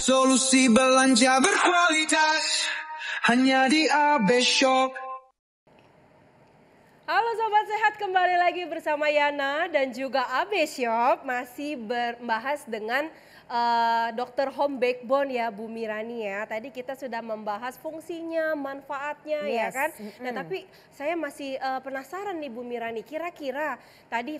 Solusi belanja berkualitas hanya di AB Shop. Halo Sobat Sehat, kembali lagi bersama Yana dan juga AB Shop. Masih membahas dengan Dr. Home Backbone ya Bu Mirani ya. Tadi kita sudah membahas fungsinya, manfaatnya ya kan. Nah tapi saya masih penasaran nih Bu Mirani, kira-kira tadi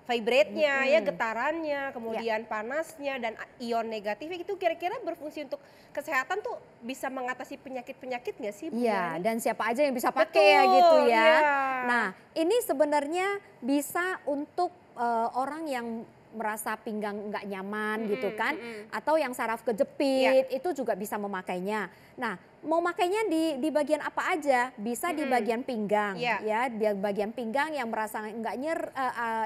vibrate-nya ya, getarannya, kemudian panasnya dan ion negatifnya itu kira-kira berfungsi untuk kesehatan tuh bisa mengatasi penyakit-penyakit nggak sih Bu Iya, Mirani? dan siapa aja yang bisa pakai ya gitu ya. Iya. Nah, ini sebenarnya bisa untuk orang yang merasa pinggang nggak nyaman gitu kan, atau yang saraf kejepit itu juga bisa memakainya. Nah, mau makainya di bagian apa aja? Bisa di bagian pinggang, ya, di bagian pinggang yang merasa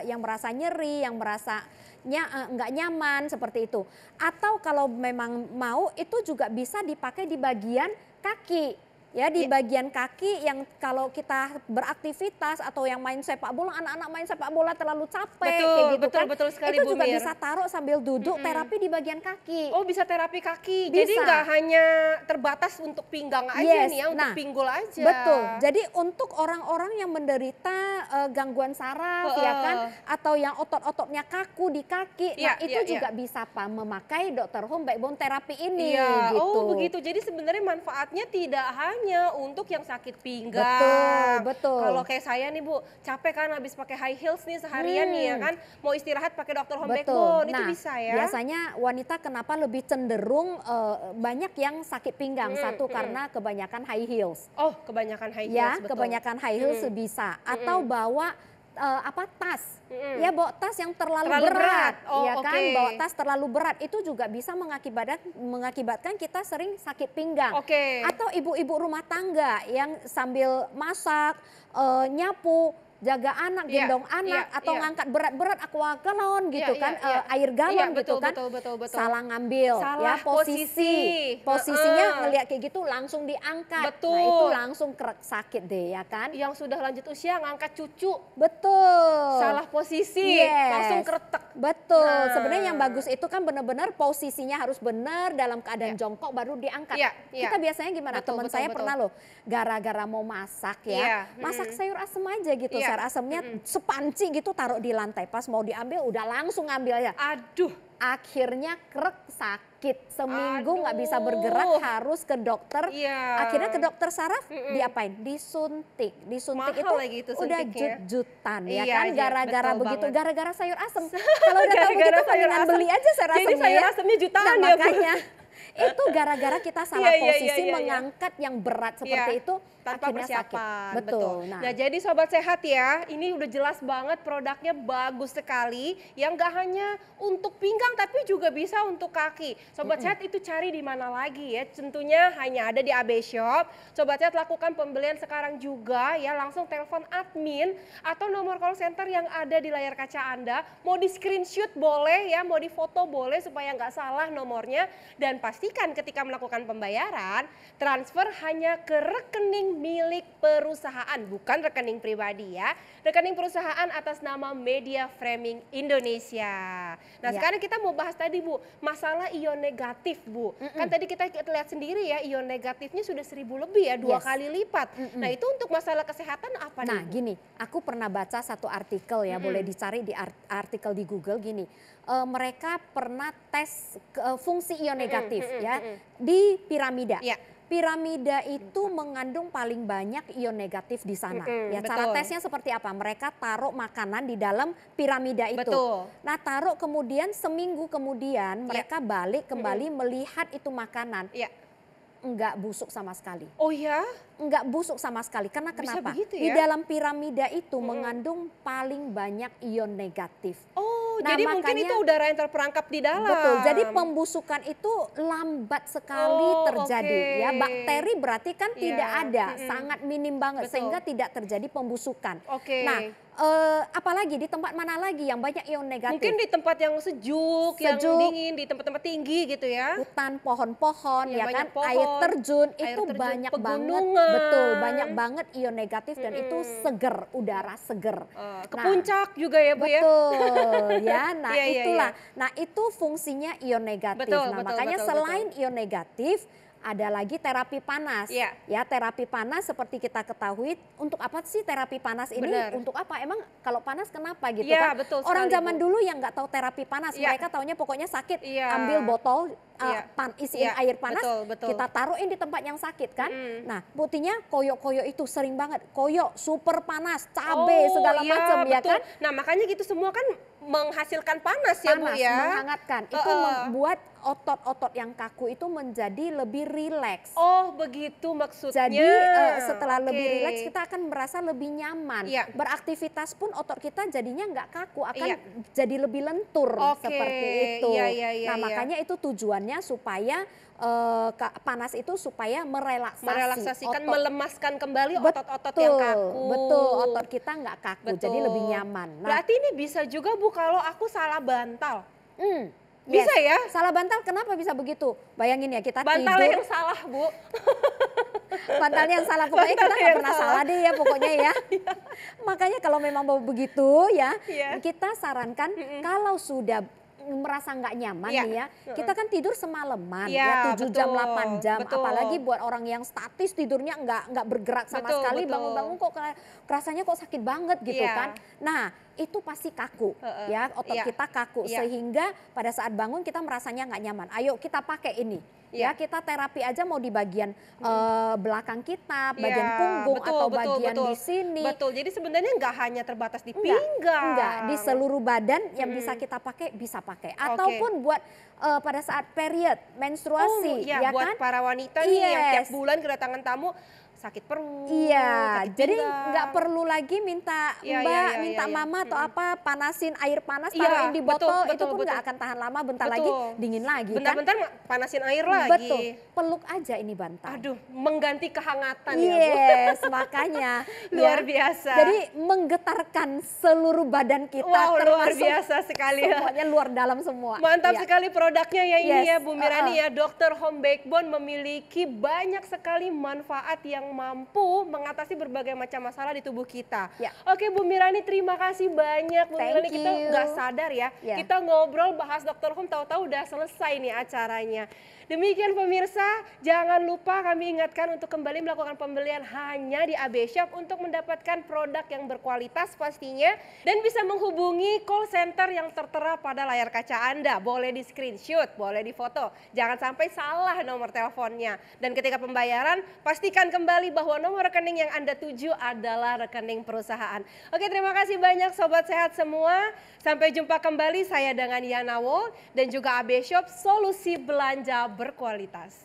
yang merasa nyeri, yang merasa nggak nyaman seperti itu. Atau kalau memang mau itu juga bisa dipakai di bagian kaki. Ya, di bagian kaki yang kalau kita beraktivitas atau yang main sepak bola, anak-anak main sepak bola terlalu capek kayak gitu kan. Betul sekali, itu Bu juga Mir. bisa taruh sambil duduk terapi di bagian kaki. Oh, bisa terapi kaki. Bisa. Jadi nggak hanya terbatas untuk pinggang aja nih ya, untuk pinggul aja. Betul. Jadi untuk orang-orang yang menderita gangguan saraf ya kan, atau yang otot-ototnya kaku di kaki, nah itu juga bisa memakai Dr. Home Backbone Therapy ini gitu. Oh begitu, jadi sebenarnya manfaatnya tidak hanya untuk yang sakit pinggang. Betul. Kalau kayak saya nih Bu, capek kan habis pakai high heels nih seharian nih ya kan, mau istirahat pakai Dr. Home Backbone, itu bisa ya. Biasanya wanita kenapa lebih cenderung banyak yang sakit pinggang, satu karena kebanyakan high heels. Oh, kebanyakan high heels, ya, betul. kebanyakan high heels bisa, atau bawa tas, ya bawa tas yang terlalu berat, ya kan, bawa tas terlalu berat itu juga bisa mengakibatkan kita sering sakit pinggang. Atau ibu-ibu rumah tangga yang sambil masak, nyapu, jaga anak, gendong anak, atau ngangkat berat-berat aqua galon gitu kan, air galon gitu kan, betul. salah ngambil, salah ya posisinya ngelihat kayak gitu langsung diangkat, nah itu langsung sakit deh ya kan. Yang sudah lanjut usia ngangkat cucu, salah posisi, langsung keretek. Betul, sebenarnya yang bagus itu kan benar-benar posisinya harus benar dalam keadaan jongkok baru diangkat. Kita biasanya gimana, teman saya pernah loh, gara-gara mau masak ya, masak sayur asem aja gitu, sayur asemnya sepanci gitu taruh di lantai, pas mau diambil udah langsung ngambil ya. Aduh, akhirnya krek, sakit seminggu nggak bisa bergerak, harus ke dokter. Akhirnya ke dokter saraf, diapain? Disuntik Mahal itu lagi itu udah jut-jutan ya kan, gara-gara begitu, banget. gara-gara sayur asem. Kalau udah tahu begitu mendingan beli aja sayur asemnya. Jadi sayur asemnya jutaan ya, makanya itu gara-gara kita salah posisi mengangkat yang berat seperti itu, tanpa akhirnya persiapan. sakit. Betul. Nah jadi Sobat Sehat ya, ini udah jelas banget produknya bagus sekali, yang gak hanya untuk pinggang tapi juga bisa untuk kaki. Sobat Sehat itu cari di mana lagi ya, tentunya hanya ada di AB Shop. Sobat Sehat lakukan pembelian sekarang juga ya, langsung telepon admin atau nomor call center yang ada di layar kaca Anda. Mau di screenshot boleh ya, mau di foto boleh supaya nggak salah nomornya. Dan pastikan ketika melakukan pembayaran, transfer hanya ke rekening milik perusahaan, bukan rekening pribadi ya. Rekening perusahaan atas nama Media Framing Indonesia. Nah sekarang kita mau bahas tadi Bu, masalah ion negatif Bu. Kan tadi kita lihat sendiri ya, ion negatifnya sudah 1000 lebih ya, 2 kali lipat. Nah itu untuk masalah kesehatan apa nih Bu? Nah gini, aku pernah baca satu artikel ya, boleh dicari di artikel di Google gini. Mereka pernah tes fungsi ion negatif ya di piramida. Piramida itu mengandung paling banyak ion negatif di sana. Ya, cara tesnya seperti apa? Mereka taruh makanan di dalam piramida itu. Nah, taruh kemudian seminggu kemudian mereka balik kembali melihat itu makanan. Enggak busuk sama sekali. Oh ya? Enggak busuk sama sekali. Karena kenapa? Begitu ya? Di dalam piramida itu mengandung paling banyak ion negatif. Nah, jadi mungkin itu udara yang terperangkap di dalam. Betul, jadi pembusukan itu lambat sekali terjadi. Ya, bakteri berarti kan tidak ada, sangat minim banget sehingga tidak terjadi pembusukan. Nah, apalagi di tempat mana lagi yang banyak ion negatif? Mungkin di tempat yang sejuk, yang dingin, di tempat-tempat tinggi gitu ya. Hutan, pohon-pohon, Ya, ya kan, banyak pohon, air terjun, air itu terjun, banyak banget, pegunungan. betul, banyak banget ion negatif dan itu seger, udara seger. Ke puncak juga ya Bu ya. Betul, ya. Nah Iya, iya, itulah, iya. nah itu fungsinya ion negatif. Betul, Nah betul, makanya betul, selain ion negatif, ada lagi terapi panas. Iya. Ya, terapi panas seperti kita ketahui, untuk apa sih terapi panas ini? Benar. Untuk apa? Emang kalau panas kenapa gitu Iya, kan? betul Orang sekali, zaman Bu. dulu yang nggak tahu terapi panas, Iya. mereka taunya pokoknya sakit, Iya. ambil botol, Iya. isiin Iya, air panas, betul, betul. kita taruhin di tempat yang sakit kan? Mm. Nah, buktinya koyok-koyok itu sering banget, koyok super panas, cabe segala iya, macam ya betul. kan? Nah makanya gitu semua kan menghasilkan panas ya Bu Panas, ya. menghangatkan. Itu membuat otot-otot yang kaku itu menjadi lebih rileks. Oh begitu maksudnya. Jadi setelah lebih Oke. rileks kita akan merasa lebih nyaman. Iya. Beraktivitas pun otot kita jadinya nggak kaku, akan Iya. jadi lebih lentur Oke, seperti itu. iya, iya, iya, Nah iya. makanya itu tujuannya supaya panas itu supaya Merelaksasikan, otot. melemaskan kembali otot-otot yang kaku. Betul, otot kita nggak kaku, Betul. jadi lebih nyaman. Nah, Berarti ini bisa juga Bu kalau aku salah bantal. yes. Bisa ya? Salah bantal kenapa bisa begitu? Bayangin ya kita Bantal tidur. yang salah Bu. Bantalnya yang salah, pokoknya kita Bantal nggak yang pernah salah. salah deh ya pokoknya ya. Makanya kalau memang mau begitu ya, Iya. kita sarankan kalau sudah merasa nggak nyaman Iya. nih ya, kita kan tidur semalaman Iya, ya 7 jam, betul, 8 jam. betul. Apalagi buat orang yang statis tidurnya nggak bergerak sama Betul, sekali, betul. bangun-bangun kok rasanya kok sakit banget gitu Iya. kan. Nah itu pasti kaku ya, otot Iya. kita kaku Iya. sehingga pada saat bangun kita merasanya nggak nyaman. Ayo kita pakai ini. Ya, Iya. kita terapi aja mau di bagian belakang kita, bagian Iya, punggung betul, atau betul, bagian betul. di sini. Betul, jadi sebenarnya nggak hanya terbatas di pinggang. Enggak, di seluruh badan yang bisa kita pakai, bisa pakai. Ataupun buat pada saat period, menstruasi, iya, ya buat kan? para wanita nih yang tiap Yes. bulan kedatangan tamu sakit perut, Iya, sakit jadi pinggang. nggak perlu lagi minta Iya, Mbak, iya, iya, minta iya, iya. Mama atau apa panasin air panas, Iya, taruhin di betul, botol, itu betul, pun nggak betul. akan tahan lama, bentar Betul. lagi dingin lagi kan? Bentar-bentar panasin air lagi. Betul, peluk aja ini bantal. Aduh, mengganti kehangatan ya Bu. Yes, makanya Luar ya. biasa. Jadi menggetarkan seluruh badan kita, Wow, luar termasuk biasa sekali ya. semuanya luar dalam semua. Mantap Ya. sekali produknya ya ini Yes, ya Bu Mirani ya. Dr. Home Backbone memiliki banyak sekali manfaat yang mampu mengatasi berbagai macam masalah di tubuh kita. Ya. Oke Bu Mirani, terima kasih banyak Bu Thank Mirani. Kita you. nggak sadar ya, Ya. kita ngobrol bahas Dr. Home tahu-tahu udah selesai nih acaranya. Demikian pemirsa, jangan lupa kami ingatkan untuk kembali melakukan pembelian hanya di AB Shop untuk mendapatkan produk yang berkualitas pastinya dan bisa menghubungi call center yang tertera pada layar kaca Anda. Boleh di screenshot, boleh di foto. Jangan sampai salah nomor teleponnya. Dan ketika pembayaran, pastikan kembali bahwa nomor rekening yang Anda tuju adalah rekening perusahaan. Oke, terima kasih banyak Sobat Sehat semua. Sampai jumpa kembali saya dengan Yana Wol dan juga AB Shop, solusi belanja berkualitas.